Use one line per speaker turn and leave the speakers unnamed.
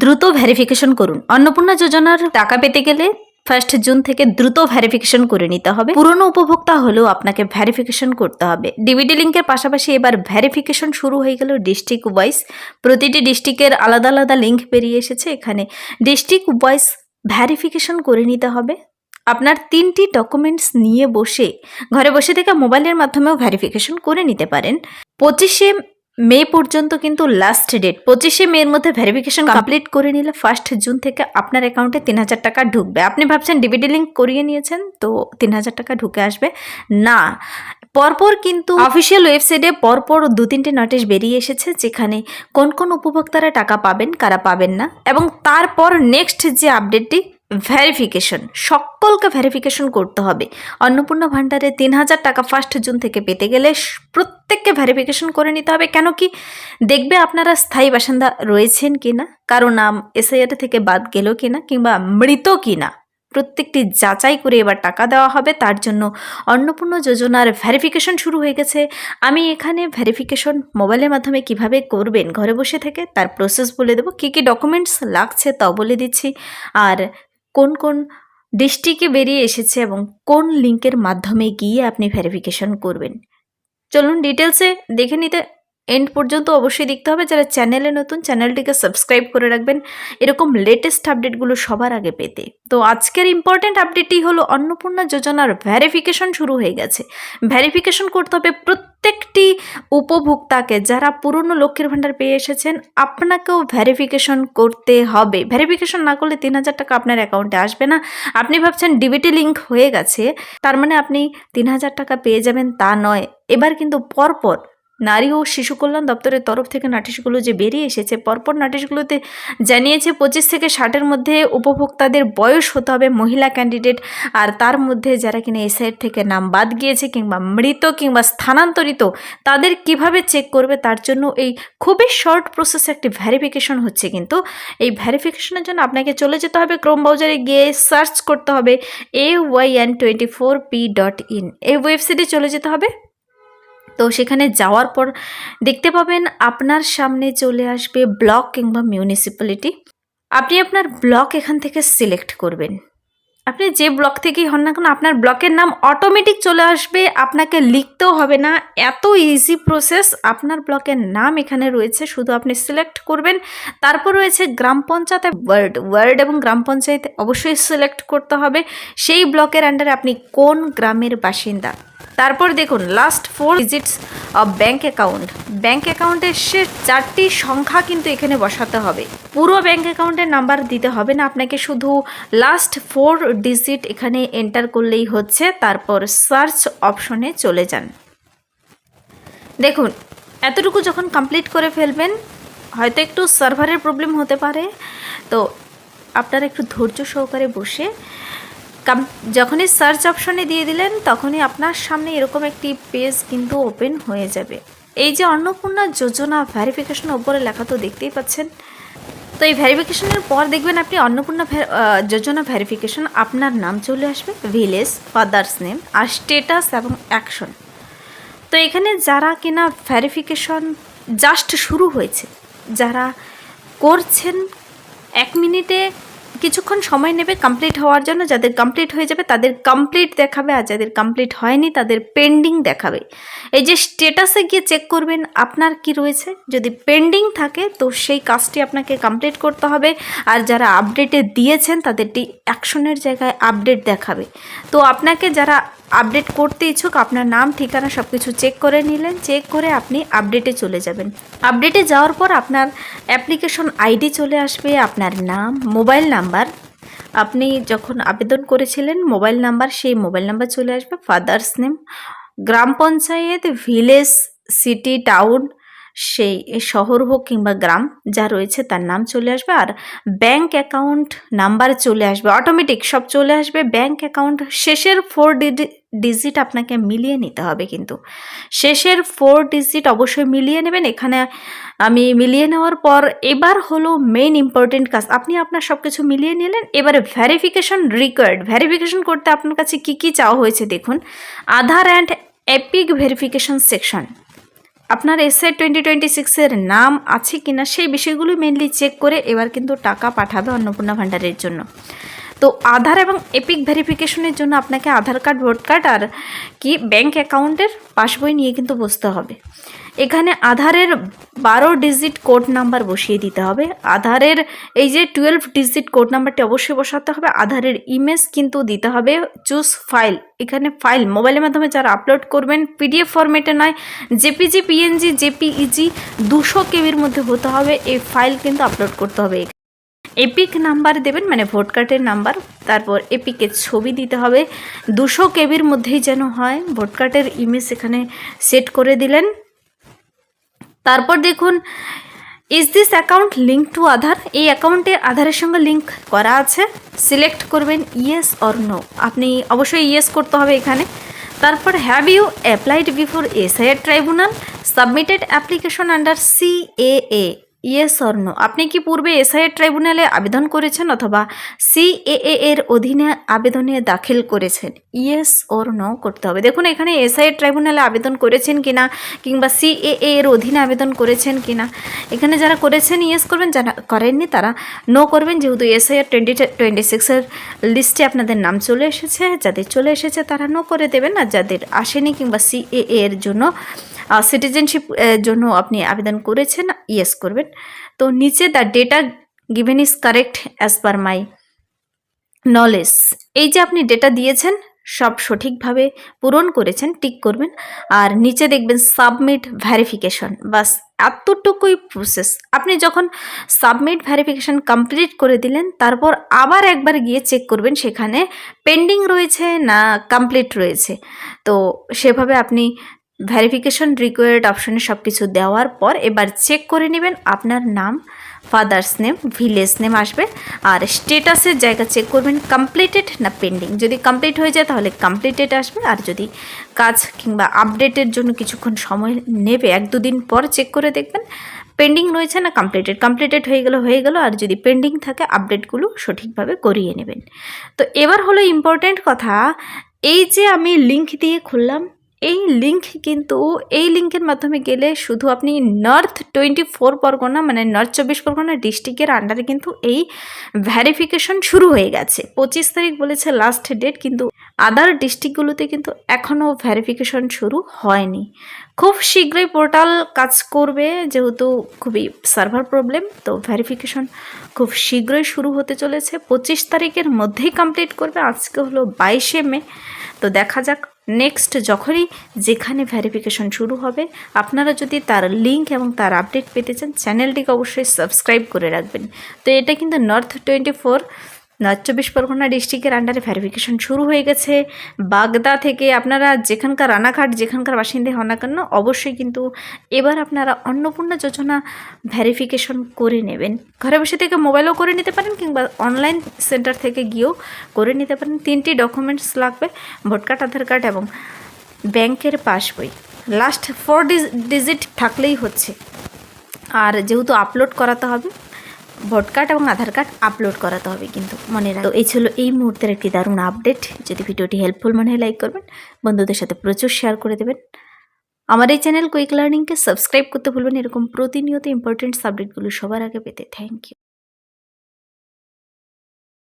দ্রুত ভেরিফিকেশন করুন। অন্নপূর্ণা যোজনার টাকা পেতে গেলে 1 জুন থেকে দ্রুত ভেরিফিকেশন করে নিতে হবে। পুরনো উপভোক্তা হলেও আপনাকে ভেরিফিকেশন করতে হবে। ডিবিডি লিঙ্কের পাশাপাশি এবার ভেরিফিকেশন শুরু হয়ে গেল ডিস্ট্রিক্ট ওয়াইজ। প্রতিটি ডিস্ট্রিক্টের আলাদা আলাদা লিঙ্ক বেরিয়ে এসেছে। এখানে ডিস্ট্রিক্ট ওয়াইজ ভেরিফিকেশন করে নিতে হবে। আপনার 3টি ডকুমেন্টস নিয়ে বসে ঘরে বসে থেকে মোবাইলের মাধ্যমেও ভেরিফিকেশন করে নিতে পারেন। 25শে মে পর্যন্ত কিন্তু লাস্ট ডেট। 25শে মের মধ্যে ভেরিফিকেশন কমপ্লিট করে নিলে 1 জুন থেকে আপনার অ্যাকাউন্টে 3000 টাকা ঢুকবে। আপনি ভাবছেন ডিবিডি লিঙ্ক করিয়ে নিয়েছেন তো 3000 টাকা ঢুকে আসবে না। পরপর কিন্তু অফিসিয়াল ওয়েবসাইটে পরপর 2-3টে নোটিশ বেরিয়ে এসেছে যেখানে কোন কোন উপভোক্তারা টাকা পাবেন, কারা পাবেন না, এবং তারপর নেক্সট যে আপডেটটি ভেরিফিকেশন, সকলকে ভেরিফিকেশন করতে হবে। অন্নপূর্ণা ভাণ্ডারে 3000 টাকা 1 জুন থেকে পেতে গেলে প্রত্যেককে ভেরিফিকেশন করে নিতে হবে। কেন কি দেখবে আপনারা স্থায়ী বাসিন্দা রয়েছেন কিনা, কারো নাম এসআইআর থেকে বাদ গেল কিনা, কিংবা মৃত কিনা, প্রত্যেকটি যাচাই করে এবার টাকা দেওয়া হবে। তার জন্য অন্নপূর্ণা যোজনার ভেরিফিকেশন শুরু হয়ে গেছে। আমি এখানে ভেরিফিকেশন মোবাইলের মাধ্যমে কিভাবে করবেন ঘরে বসে থেকে তার প্রসেস বলে দেবো। কী কী ডকুমেন্টস লাগছে তাও বলে দিচ্ছি, আর কোন কোন ডিস্ট্রিক্টে বেরিয়ে এসেছে এবং কোন লিঙ্কের মাধ্যমে গিয়ে আপনি ভেরিফিকেশন করবেন। চলুন ডিটেলসে দেখে নিতে এন্ড পর্যন্ত অবশ্যই দেখতে হবে। যারা চ্যানেলে নতুন, চ্যানেলটিকে সাবস্ক্রাইব করে রাখবেন এরকম লেটেস্ট আপডেটগুলো সবার আগে পেতে। তো আজকের ইম্পর্টেন্ট আপডেটটি হলো অন্নপূর্ণা যোজনার ভেরিফিকেশন শুরু হয়ে গেছে। ভেরিফিকেশন করতে হবে প্রত্যেকটি উপভোক্তাকে। যারা পুরনো লক্ষ্মীর ভাণ্ডার পেয়ে এসেছেন আপনাকেও ভেরিফিকেশন করতে হবে। ভেরিফিকেশন না করলে 3000 টাকা আপনার অ্যাকাউন্টে আসবে না। আপনি ভাবছেন ডিবিটি লিঙ্ক হয়ে গেছে তার মানে আপনি 3000 টাকা পেয়ে যাবেন, তা নয়। এবার কিন্তু পরপর নারী ও শিশু কল্যাণ দপ্তরের তরফ থেকে নোটিশগুলো যে বেরিয়ে এসেছে, পরপর নোটিশগুলোতে জানিয়েছে 25 থেকে 60-এর মধ্যে উপভোক্তাদের বয়স হতে হবে, মহিলা ক্যান্ডিডেট, আর তার মধ্যে যারা কিনা এসআইআর থেকে নাম বাদ গিয়েছে কিংবা মৃত কিংবা স্থানান্তরিত তাদের কিভাবে চেক করবে তার জন্য এই খুবই শর্ট প্রসেসে একটি ভেরিফিকেশন হচ্ছে। কিন্তু এই ভেরিফিকেশনের জন্য আপনাকে চলে যেতে হবে ক্রোম ব্রাউজারে গিয়ে সার্চ করতে হবে ayn24p.in, এই ওয়েবসাইটে চলে যেতে হবে। তো সেখানে যাওয়ার পর দেখতে পাবেন আপনার সামনে চলে আসবে ব্লক কিংবা মিউনিসিপ্যালিটি। আপনি আপনার ব্লক এখান থেকে সিলেক্ট করবেন। আপনি যে ব্লক থেকেই হন না কেন আপনার ব্লকের নাম অটোমেটিক চলে আসবে, আপনাকে লিখতেও হবে না। এত ইজি প্রসেস। আপনার ব্লকের নাম এখানে রয়েছে, শুধু আপনি সিলেক্ট করবেন। তারপর রয়েছে গ্রাম পঞ্চায়েতে ওয়ার্ড এবং গ্রাম পঞ্চায়েতে অবশ্যই সিলেক্ট করতে হবে সেই ব্লকের আন্ডারে আপনি কোন গ্রামের বাসিন্দা। তারপর দেখুন last 4 digits of bank account. Bank অ্যাকাউন্টের শেষ 4টি সংখ্যা কিন্তু এখানে বসাতে হবে। পুরো ব্যাঙ্ক অ্যাকাউন্টের নাম্বার দিতে হবে না, আপনাকে শুধু লাস্ট 4 ডিজিট এখানে এন্টার করলেই হচ্ছে। তারপর সার্চ অপশনে চলে যান। দেখুন এতটুকু যখন কমপ্লিট করে ফেলবেন, হয়তো একটু সার্ভারের প্রবলেম হতে পারে, তো আপনারা একটু ধৈর্য সহকারে বসে যখনই সার্চ অপশনে দিয়ে দিলেন তখনই আপনার সামনে এরকম একটি পেজ কিন্তু ওপেন হয়ে যাবে। এই যে অন্নপূর্ণা যোজনা ভেরিফিকেশন ওপরে লেখা তো দেখতেই পাচ্ছেন। তো এই ভেরিফিকেশনের পর দেখবেন আপনি অন্নপূর্ণা যোজনা ভেরিফিকেশন, আপনার নাম চলে আসবে, ভিলেজ, ফাদার্স নেম, আর স্টেটাস এবং অ্যাকশন। তো এখানে যারা কিনা ভেরিফিকেশন জাস্ট শুরু হয়েছে, যারা করছেন 1 মিনিটে কিছুক্ষণ সময় নেবে কমপ্লিট হওয়ার জন্য। যাদের কমপ্লিট হয়ে যাবে তাদের কমপ্লিট দেখাবে, আর যাদের কমপ্লিট হয়নি তাদের পেন্ডিং দেখাবে। এই যে স্ট্যাটাসে গিয়ে চেক করবেন আপনার কি রয়েছে। যদি পেন্ডিং থাকে তো সেই কাজটি আপনাকে কমপ্লিট করতে হবে, আর যারা আপডেটে দিয়েছেন তাদেরটি অ্যাকশনের জায়গায় আপডেট দেখাবে। তো আপনাকে যারা আপডেট করতে ইচ্ছুক আপনার নাম, ঠিকানা সব কিছু চেক করে নিলেন, চেক করে আপনি আপডেটে চলে যাবেন। আপডেটে যাওয়ার পর আপনার অ্যাপ্লিকেশন আইডি চলে আসবে, আপনার নাম, মোবাইল নাম্বার, আপনি যখন আবেদন করেছিলেন মোবাইল নাম্বার, সেই মোবাইল নাম্বার চলে আসবে, ফাদার্স নেম, গ্রাম পঞ্চায়েত, ভিলেজ, সিটি, টাউন, সেই শহর হোক কিংবা গ্রাম যা রয়েছে তার নাম চলে আসবে, আর ব্যাংক অ্যাকাউন্ট নাম্বার চলে আসবে, অটোমেটিক সব চলে আসবে। ব্যাংক অ্যাকাউন্ট শেষের 4 ডিজিট আপনাকে মিলিয়ে নিতে হবে, কিন্তু শেষের 4 ডিজিট অবশ্যই মিলিয়ে নেবেন। এখানে আমি মিলিয়ে নেওয়ার পর এবার হলো মেইন ইম্পর্টেন্ট কাজ। আপনি আপনার সব কিছু মিলিয়ে নিলেন, এবারে ভেরিফিকেশন রিকোয়ার্ড। ভেরিফিকেশন করতে আপনার কাছে কি কি চাওয়া হয়েছে দেখুন। আধার অ্যান্ড এপিক ভেরিফিকেশন সেকশন, আপনার এসআই 2026-এর নাম আছে কিনা সেই বিষয়গুলো মেনলি চেক করে এবার কিন্তু টাকা পাঠাবে অন্নপূর্ণা ভাণ্ডারের জন্য। তো আধার এবং এপিক ভেরিফিকেশনের জন্য আপনাকে আধার কার্ড, ভোট কার্ড আর কি ব্যাংক অ্যাকাউন্টের পাসবই নিয়ে কিন্তু বসতে হবে। এখানে আধারের 12 ডিজিট কোড নাম্বার বসিয়ে দিতে হবে। আধারের এই যে 12 ডিজিট কোড নাম্বারটি অবশ্যই বসাতে হবে। আধারের ইমেজ কিন্তু দিতে হবে। চুজ ফাইল, এখানে ফাইল মোবাইলের মাধ্যমে যারা আপলোড করবেন পিডিএফ ফরম্যাটে নয়, জেপিজি, পিএনজি, জেপিইজি 200 কেবির মধ্যে হতে হবে। এই ফাইল কিন্তু আপলোড করতে হবে। এপিক নাম্বার দেবেন, মানে ভোট কার্ডের নাম্বার, তারপর এপিকের ছবি দিতে হবে। 200 কেবির মধ্যেই যেন হয়। ভোট কার্ডের ইমেজ এখানে সেট করে দিলেন। তারপর দেখুন, is this account link to Aadhaar, এই অ্যাকাউন্টে আধারের সঙ্গে লিঙ্ক করা আছে। সিলেক্ট করবেন ইয়েস অর নো, আপনি অবশ্যই ইয়েস করতে হবে এখানে। তারপর have you applied before SIR tribunal, submitted application under CAA, yes or no, আপনি কি পূর্বে এসআইআর ট্রাইব্যুনালে আবেদন করেছেন অথবা সিএএ এর অধীনে আবেদনে দাখিল করেছেন, ইয়েস অর নো করতে হবে। দেখুন এখানে এসআইআর ট্রাইব্যুনালে আবেদন করেছেন কিনা কিংবা সিএএ এর অধীনে আবেদন করেছেন কিনা, এখানে যারা করেছেন ইয়েস করবেন, যারা করেননি তারা নো করবেন, যেহেতু এসআইআর 2026-এর লিস্টে আপনাদের নাম চলে এসেছে। যাদের চলে এসেছে তারা নো করে দেবেন, আর যাদের আসেনি কিংবা সিএএ এর জন্য সিটিজেনশিপ জন্য আপনি আবেদন করেছেন ইয়েস করবেন। তো নিচে the data given is correct as per my knowledge, এই যে আপনি ডেটা দিয়েছেন সব সঠিকভাবে পূরণ করেছেন, টিক করবেন। আর নিচে দেখবেন সাবমিট ভ্যারিফিকেশন, বাস এতটুকুই প্রসেস। আপনি যখন সাবমিট ভ্যারিফিকেশন কমপ্লিট করে দিলেন, তারপর আবার একবার গিয়ে চেক করবেন সেখানে পেন্ডিং রয়েছে না কমপ্লিট রয়েছে। তো সেভাবে আপনি ভ্যারিফিকেশন রিকোয়ার্ড অপশনে সব কিছু দেওয়ার পর এবার চেক করে নেবেন আপনার নাম, ফাদার্স নেম, ভিলেজ নেম আসবে। আর স্টেটাসের জায়গা চেক করবেন কমপ্লিটেড না পেন্ডিং। যদি কমপ্লিট হয়ে যায় তাহলে কমপ্লিটেড আসবে, আর যদি কাজ কিংবা আপডেটের জন্য কিছুক্ষণ সময় নেবে, 1-2 দিন পর চেক করে দেখবেন পেন্ডিং রয়েছে না কমপ্লিটেড। কমপ্লিটেড হয়ে গেল, আর যদি পেন্ডিং থাকে আপডেটগুলো সঠিকভাবে করিয়ে নেবেন। তো এবার হলো ইম্পর্ট্যান্ট কথা, এই যে আমি লিঙ্ক দিয়ে খুললাম, এই লিঙ্ক কিন্তু এই লিঙ্কের মাধ্যমে গেলে শুধু আপনি নর্থ 24 পরগনা, মানে নর্থ 24 পরগনা ডিস্ট্রিক্টের আন্ডারে কিন্তু এই ভ্যারিফিকেশন শুরু হয়ে গেছে। 25 তারিখ বলেছে লাস্ট ডেট, কিন্তু আদার ডিস্ট্রিক্টগুলোতে কিন্তু এখনও ভ্যারিফিকেশন শুরু হয়নি। খুব শীঘ্রই পোর্টাল কাজ করবে, যেহেতু খুবই সার্ভার প্রবলেম, তো ভ্যারিফিকেশন খুব শীঘ্রই শুরু হতে চলেছে। 25 তারিখের মধ্যেই কমপ্লিট করবে। আজকে হলো 22শে মে, তো দেখা যাক নেক্সট যখনই যেখানে ভ্যারিফিকেশন শুরু হবে, আপনারা যদি তার লিঙ্ক এবং তার আপডেট পেতে চান চ্যানেলটিকে অবশ্যই সাবস্ক্রাইব করে রাখবেন। তো এটা কিন্তু নর্থ 24 নর্থ 24 পরগনা ডিস্ট্রিক্টের আন্ডারে ভ্যারিফিকেশন শুরু হয়ে গেছে। বাগদা থেকে আপনারা যেখানকার রানাঘাট যেখানকার বাসিন্দা হন না কেন, অবশ্যই কিন্তু এবার আপনারা অন্নপূর্ণা যোজনা ভ্যারিফিকেশন করে নেবেন। ঘরে বসে থেকে মোবাইলেও করে নিতে পারেন কিংবা অনলাইন সেন্টার থেকে গিয়েও করে নিতে পারেন। 3টি ডকুমেন্টস লাগবে, ভোট কার্ড, আধার কার্ড এবং ব্যাংকের পাসবই। লাস্ট 4 ডিজিট থাকলেই হচ্ছে। আর যেহেতু আপলোড করাতে হবে, ভোট কার্ড এবং আধার কার্ড আপলোড করাতে হবে কিন্তু, মনে রাখবেন। তো এই ছিল এই মুহূর্তের একটি দারুণ আপডেট। যদি ভিডিওটি হেল্পফুল মনে হয় লাইক করবেন, বন্ধুদের সাথে প্রচুর শেয়ার করে দেবেন। আমার এই চ্যানেল কুইক লার্নিংকে সাবস্ক্রাইব করতে ভুলবেন এরকম প্রতিনিয়ত ইম্পর্টেন্ট সাবজেক্টগুলো সবার আগে পেতে। Thank you.